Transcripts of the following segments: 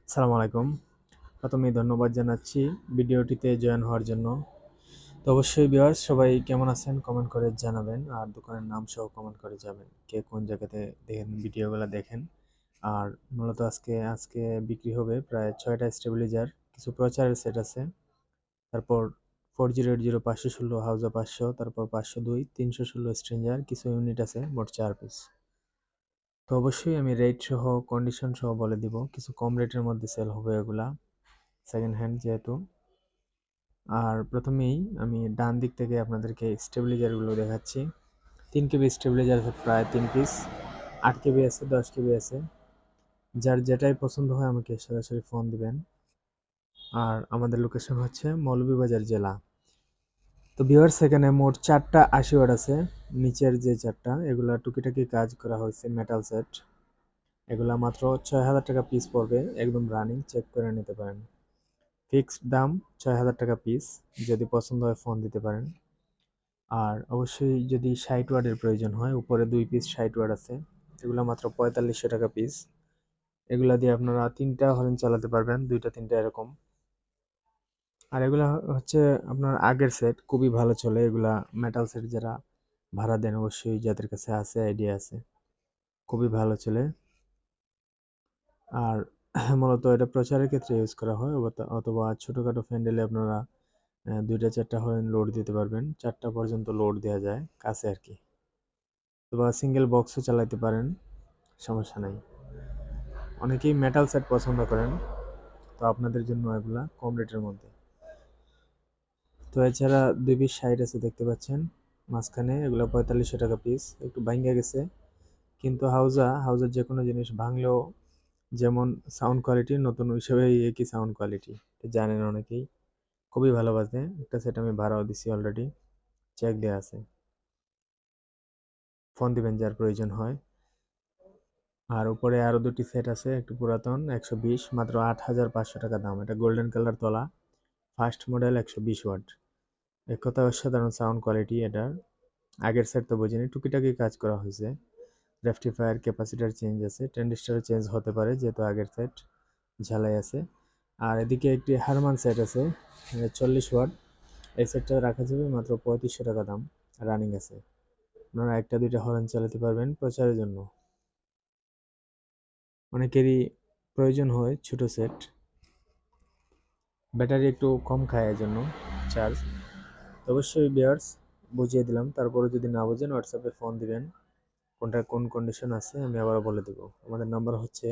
আসসালামু আলাইকুম। প্রথমেই ধন্যবাদ জানাচ্ছি ভিডিওটিতে জয়েন হওয়ার জন্য। তো অবশ্যই ভিউয়ার্স সবাই কেমন আছেন কমেন্ট করে জানাবেন আর দোকানের নাম সহ কমেন্ট করে যাবেন। কে কোন জায়গাতে দেখেন ভিডিওগুলো দেখেন। আর মূলত আজকে বিক্রি হবে প্রায় ৬টা স্টেবিলাইজার, কিছু প্রচারের সেট আছে। তারপর 4080 516 হাউজা 500, তারপর 502 316 স্ট্রেঞ্জার কিছু ইউনিট আছে, মোট ৪ পিস। তো অবশ্যই আমি রেট সহ কন্ডিশন সহ বলে দিব, কিছু কম রেটের মধ্যে সেল হবে এগুলা, সেকেন্ড হ্যান্ড যেহেতু। আর প্রথমেই আমি ডান দিক থেকে আপনাদেরকে স্টেবিলাইজারগুলো দেখাচ্ছি। 3 কেবি স্টেবিলাইজার আছে প্রায় 3 পিস, 8 কেবি আছে, 10 কেবি আছে। যার যেটাই পছন্দ হয় আমাকে সরাসরি ফোন দিবেন। আর আমাদের লোকেশন হচ্ছে মৌলভীবাজার জেলা। তো ভিউয়ার্স এখানে মোট 4টা 80 ওয়াট আছে। নিচের যে 4টা এগুলা টুকিটাকি কাজ করা হয়েছে, মেটাল সেট। এগুলা মাত্র 6,000 টাকা পিস পড়বে, একদম রানিং, চেক করে নিতে পারেন। ফিক্সড দাম 6,000 টাকা পিস, যদি পছন্দ হয় ফোন দিতে পারেন। আর অবশ্যই যদি 60 ওয়াটের প্রয়োজন হয়, উপরে 2 পিস 60 ওয়াট আছে, এগুলো মাত্র 4500 টাকা পিস। এগুলা দিয়ে আপনারা 3টা হরেন চালাতে পারবেন, 2টা 3টা এরকম। আর এগুলা হচ্ছে আপনার আগের সেট, খুবই ভালো চলে এগুলা। মেটাল সেট যারা ভাড়া দেন অবশ্যই যাদের কাছে আছে, আইডিয়া আছে, খুবই ভালো চলে। আর মূলত এটা প্রচারের ক্ষেত্রে ইউজ করা হয়, অথবা ছোটোখাটো প্যান্ডেলে আপনারা 2টা 4টা হরেন লোড দিতে পারবেন, 4টা পর্যন্ত লোড দেওয়া যায় কাছে আর কি। অথবা সিঙ্গেল বক্সও চালাতে পারেন, সমস্যা নাই। অনেকেই মেটাল সেট পছন্দ করেন, তো আপনাদের জন্য এগুলা কম রেটের মধ্যে। তো এছাড়া 2 পিস 60 আছে দেখতে পাচ্ছেন মাঝখানে, এগুলো 4500 টাকা পিস, একটু ভাঙ্গা গেছে। কিন্তু হাউজার যে কোনো জিনিস ভাঙলেও যেমন সাউন্ড কোয়ালিটি, নতুন হিসেবে একই সাউন্ড কোয়ালিটি, জানেন অনেকেই। খুবই ভালো বাজে। একটা সেট আমি ভাড়াও দিছি অলরেডি, চেক দেওয়া আছে। ফোন দিবেন যার প্রয়োজন হয়। আর উপরে আরো 2টি সেট আছে, একটু পুরাতন, 120, মাত্র 8,500 টাকা দাম। এটা গোল্ডেন কালার তলা, ফার্স্ট মডেল, 120 ওয়াট। এক কথা অসাধারণ সাউন্ড কোয়ালিটি এটার। আগের সেট তো বুঝিনি, টুকিটাকি কাজ করা হয়েছে। রেকটিফায়ার, ক্যাপাসিটার চেঞ্জ আছে, ট্রানজিস্টার চেঞ্জ হতে পারে যেহেতু আগের সেট, ঝালাই আছে। আর এদিকে একটি হারমান সেট আছে, 40 ওয়াট। এই সেটটা রাখা যাবে মাত্র 3500 টাকা দাম, রানিং আছে। আপনারা 1টা 2টা হর্ন চালাতে পারবেন প্রচারের জন্য। অনেকেরই প্রয়োজন হয় ছোট সেট, ব্যাটারি একটু কম খায় এজন্য চার্জ। অবশ্যই ভিউয়ার্স বুঝিয়ে দিলাম, তারপরে যদি না বোঝেন হোয়াটসঅ্যাপে ফোন দিবেন, কোনটা কোন কন্ডিশন আছে আমি আবারও বলে দেবো। আমাদের নাম্বার হচ্ছে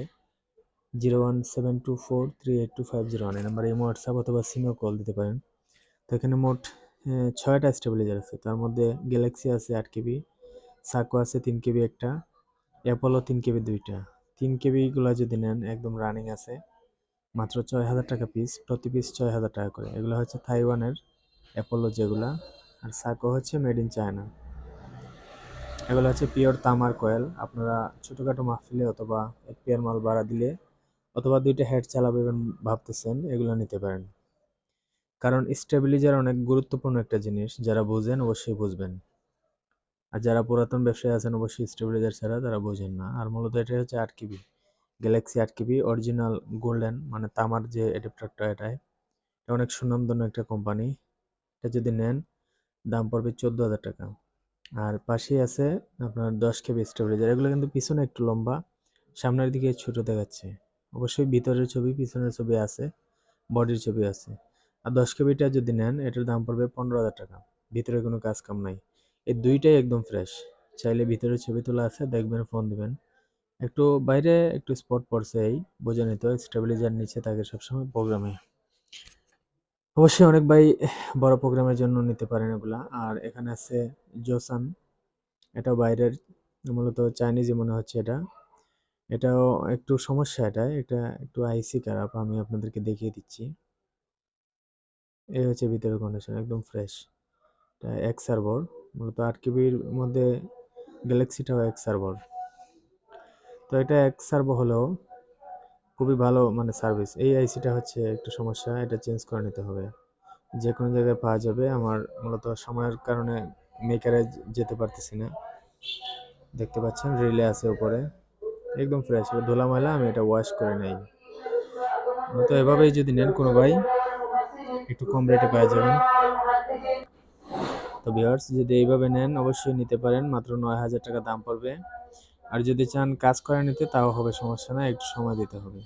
01724382501। এই নাম্বারে ইমো, হোয়াটসঅ্যাপ অথবা সিমেও কল দিতে পারেন। তো এখানে মোট 6টা স্টেবিলাইজার আছে, তার মধ্যে গ্যালাক্সি আছে 8 কেবি, সাকো আছে 3 কেবি একটা, অ্যাপোলো 3 কেবি দুইটা। 3 কেবি গুলা যদি নেন একদম রানিং আছে, মাত্র 6,000 টাকা পিস, প্রতি পিস 6,000 টাকা করে। এগুলো হচ্ছে তাইওয়ানের অ্যাপোলো যেগুলা, আর সাকো হচ্ছে মেড ইন চায়না। এগুলো হচ্ছে পিওর তামার কয়েল। আপনারা ছোটোখাটো মাহফিলে অথবা 1 পেয়ার মাল ভাড়া দিলে, অথবা 2টা হেড চালাবেন ভাবতেছেন, এগুলো নিতে পারেন। কারণ স্টেবিলাইজার অনেক গুরুত্বপূর্ণ একটা জিনিস, যারা বুঝেন অবশ্যই বুঝবেন। আর যারা পুরাতন ব্যবসায় আছেন অবশ্যই স্টেবিলাইজার ছাড়া তারা বোঝেন না। আর মূলত এটা হচ্ছে 8 কেবি, গ্যালাক্সি 8 কেবি অরিজিনাল গোল্ডেন, মানে তামার যে অ্যাডাপ্টারটা, এটা অনেক সুনামধন্য একটা কোম্পানি। এটা যদি নেন দাম পড়বে 14,000 টাকা। আর পাশেই আছে আপনার 10 কেবি স্টেবিলাইজার। এগুলো কিন্তু পিছনে একটু লম্বা, সামনের দিকে ছোট দেখাচ্ছে। অবশ্যই ভিতরের ছবি পিছনের ছবি আছে, বডির ছবি আছে। আর 10 কেবিটা যদি নেন এটার দাম পড়বে 15,000 টাকা। ভিতরে কোনো কাজ কাম নাই, এই দুইটাই একদম ফ্রেশ। চাইলে ভিতরের ছবি তোলা আছে, দেখবেন, ফোন দিবেন। একটু বাইরে একটু স্পট পড়ছে, এই বোঝে নিত, স্টেবিলাইজার নিচে থাকে সবসময় প্রোগ্রামে। অবশ্যই অনেক ভাই বড় প্রোগ্রামের জন্য নিতে পারেন এগুলা। আর এখানে আছে জোসান, এটাও বাইরের, মূলত চাইনিজই মনে হচ্ছে এটা। এটাও একটু সমস্যা, এটা একটু আইসি খারাপ, আমি আপনাদেরকে দেখিয়ে দিচ্ছি। এই হচ্ছে ভিতরের কন্ডিশন, একদম ফ্রেশ। এটা এক্স সার্ভার, মূলত 8 কেবির মধ্যে গ্যালাক্সিটাও এক্স সার্ভার। তো এটা এক্স সার্ভার হলেও খুবই ভালো মানে সার্ভিস। এই আইসিটা হচ্ছে একটু সমস্যা, এটা চেঞ্জ করে নিতে হবে। যে কোনো জায়গায় পাওয়া যাবে, আমার মূলত সময়ের কারণে মেকারে যেতে পারতেছি না। দেখতে পাচ্ছেন রিলে আছে উপরে, একদম ফ্রেশ, ধুলা ময়লা আমি এটা ওয়াশ করে নেই। তো এভাবেই যদি নেন কোনো ভাই একটু কম রেটে পেয়ে যাবেন। তো ভিউয়ার্স যদি এইভাবে নেন অবশ্যই নিতে পারেন, মাত্র ৯,০০০ টাকা দাম পড়বে। আর যদি চান কাজ করে নিতে তাও হবে, সমস্যা না, একটু সময় দিতে হবে।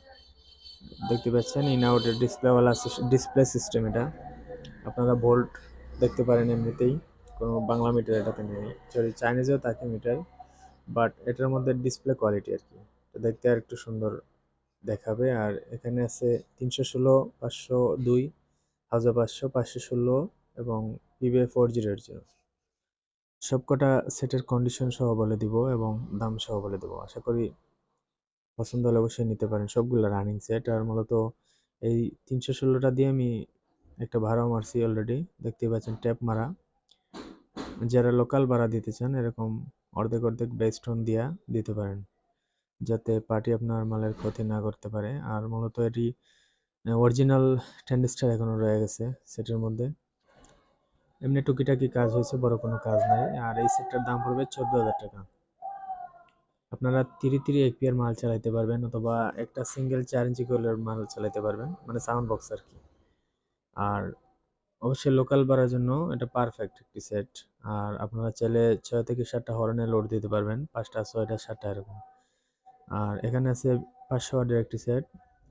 দেখতে পাচ্ছেন ইন আউটের ডিসপ্লেওয়ালা ডিসপ্লে সিস্টেম এটা। আপনারা ভোল্ট দেখতে পারেন এমনিতেই, কোনো বাংলা মিটার এটাতে নেই, সরি চাইনিজেও থাকে মিটার, বাট এটার মধ্যে ডিসপ্লে কোয়ালিটি আর কি, তো দেখতে আর একটু সুন্দর দেখাবে। আর এখানে আছে 316, 502, 1500, 516 এবং PBI 4080 সবকটা সেটের কন্ডিশন সহ বলে দিব এবং দাম সহ বলে দেবো। আশা করি পছন্দ হলে অবশ্যই নিতে পারেন। সবগুলো রানিং সেট। আর মূলত এই 316টা দিয়ে আমি একটা ভাড়াও মারছি অলরেডি, দেখতেই পাচ্ছেন ট্যাপ মারা। যারা লোকাল ভাড়া দিতে চান এরকম অর্ধেক অর্ধেক বেস্টন দিয়া দিতে পারেন, যাতে পার্টি আপনার মালের ক্ষতি না করতে পারে। আর মূলত এটি অরিজিনাল ট্যান্ডিস্টার এখনো রয়ে গেছে সেটের মধ্যে, এমনি টুকিটাকি কাজ হয়েছে, বড় কোনো কাজ নাই। আর এই সেটটার দাম পড়বে 14,000 টাকা। আপনারা 33 এপিআর মাল চালাইতে পারবেন, অথবা একটা সিঙ্গেল 4 ইঞ্চি কোয়েলের মাল চালাইতে পারবেন, মানে সাউন্ড বক্স আর কি। আর অবশ্যই লোকাল বাড়ার জন্য এটা পারফেক্ট একটি সেট। আর আপনারা চাইলে 6 থেকে 7টা হর্নে লোড দিতে পারবেন, 5টা 6টা 7টা এরকম। আর এখানে আছে 500 ওয়াটের একটি সেট,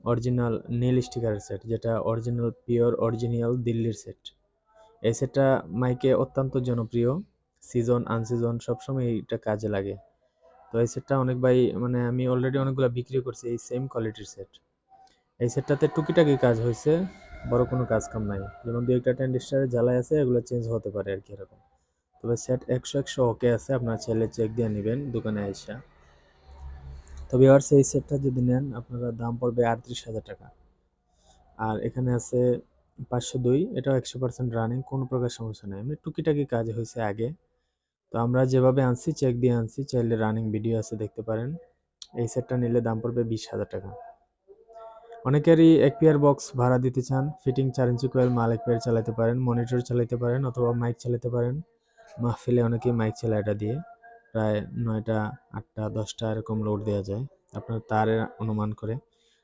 অরিজিনাল নীল স্টিকারের সেট, যেটা অরিজিনাল পিওর অরিজিনাল দিল্লির সেট। এই সেটটা মাইকে অত্যন্ত জনপ্রিয়, সিজন আনসিজন সবসময় এটা কাজে লাগে। তো এই সেটটা অনেক ভাই, মানে আমি অলরেডি অনেকগুলো বিক্রি করছি এই সেম কোয়ালিটির সেট। এই সেটটাতে টুকিটাকি কাজ হয়েছে, বড় কোনো কাজ কাম নাই, যেমন দু একটা ট্যান্ডিস্টারে জ্বালাই আছে, এগুলো চেঞ্জ হতে পারে আর কি এরকম। তবে সেট 100 ওকে আছে, আপনার ছেলে চেক দিয়ে নেবেন দোকানে আইসা। তবে আর সেই সেটটা যদি নেন আপনারা দাম পড়বে 38,000 টাকা। আর এখানে আছে 502, এটাও 100% রানিং, কোনো প্রকার সমস্যা নেই, এমনি টুকিটাকি কাজ হয়েছে আগে। তো আমরা যেভাবে আনছি চেক দিয়ে আনছি, চাইলে রানিং ভিডিও আছে দেখতে পারেন। এই সেটটা নিলে দাম পড়বে 20,000 টাকা। অনেকেরই এক পেয়ার বক্স ভাড়া দিতে চান, ফিটিং 4 ইঞ্চি কোয়েল মাল এক পেয়ার চালাতে পারেন, মনিটর চালাতে পারেন, অথবা মাইক চালাতে পারেন। মাহফিলে অনেকেই মাইক চালায় এটা দিয়ে, প্রায় 9টা 8টা 10টা এরকম লোড দেওয়া যায় আপনার তারের অনুমান করে।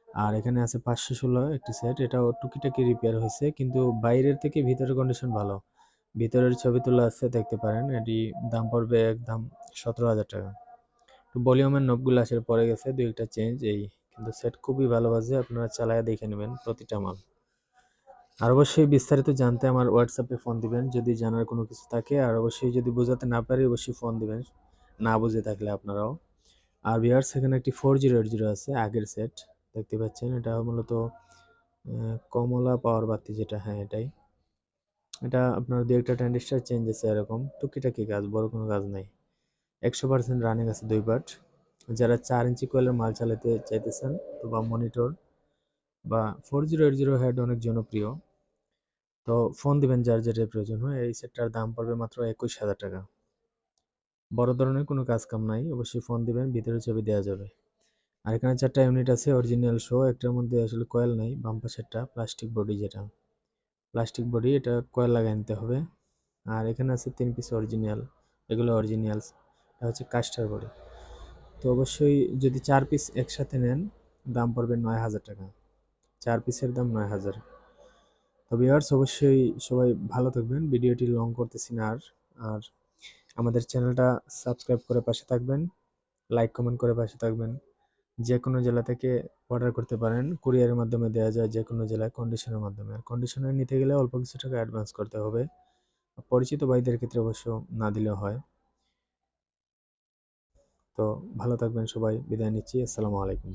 আর এখানে আছে 516 একটি সেট, এটাও টুকিটাকি রিপেয়ার হয়েছে, কিন্তু বাইরের থেকে ভিতরের কন্ডিশন ভালো। ভিতরের ছবি তোলা আছে দেখতে পারেন। এটি দাম পড়বে একদম 17,000 টাকা। ভলিউমের নবগুলো আসলে পড়ে গেছে, দুই একটা চেঞ্জ এই, কিন্তু সেট খুবই ভালো বাজে, আপনারা চালায় দেখে নেবেন প্রতিটা মাল। আর অবশ্যই বিস্তারিত জানতে আমার হোয়াটসঅ্যাপে ফোন দিবেন যদি জানার কোনো কিছু থাকে। আর অবশ্যই যদি বোঝাতে না পারি অবশ্যই ফোন দিবেন, না বুঝে থাকলে আপনারাও। আর ভিউয়ার্স এখানে একটি 4080 আছে আগের সেট, দেখতে পাচ্ছেন। এটা মূলত কমলা পাওয়ার বাতি যেটা, হ্যাঁ এটাই। এটা আপনার দু একটা ট্রানজিস্টর চেঞ্জ আছে, এরকম টুকিটাকি কাজ, বড় কোনো কাজ নাই। 100% রানিং আছে 2 পার্ট। যারা 4 ইঞ্চি কোয়েলের মাল চালাতে চাইতেছেন, বা মনিটর বা 4080 হেড অনেক জনপ্রিয়, তো ফোন দিবেন যার যেটার প্রয়োজন হয়। এই সেটটার দাম পড়বে মাত্র 21,000 টাকা। বড় ধরনের কোনো কাজ কাম নাই, অবশ্যই ফোন দিবেন, ভিতরে ছবি দেওয়া যাবে। আর এখানে 4টা ইউনিট আছে অরিজিনাল শো, একটার মধ্যে আসলে কয়েল নাই, বাম পাশেরটা প্লাস্টিক বডি, যেটা প্লাস্টিক বডি, এটা কয়েল লাগিয়ে নিতে হবে। আর এখানে আছে 3 পিস অরিজিনাল, এগুলো অরিজিনালস, এটা হচ্ছে কাস্টার বডি। তো অবশ্যই যদি 4 পিস একসাথে নেন দাম পড়বে 9,000 টাকা, 4 পিসের দাম 9,000। তো ভিউয়ার্স অবশ্যই সবাই ভালো থাকবেন, ভিডিওটি লং করতেছি না আর। আর আমাদের চ্যানেলটা সাবস্ক্রাইব করে পাশে থাকবেন, লাইক কমেন্ট করে পাশে থাকবেন। যে কোনো জেলা থেকে অর্ডার করতে পারেন, কুরিয়ারের মাধ্যমে দেওয়া যায় যে কোনো জেলায়, কন্ডিশনের মাধ্যমে। আর কন্ডিশনে নিতে গেলে অল্প কিছু টাকা অ্যাডভান্স করতে হবে, পরিচিত ভাইদের ক্ষেত্রে অবশ্য না দিলেও হয়। তো ভালো থাকবেন সবাই, বিদায় নিচ্ছি, আসসালামু আলাইকুম।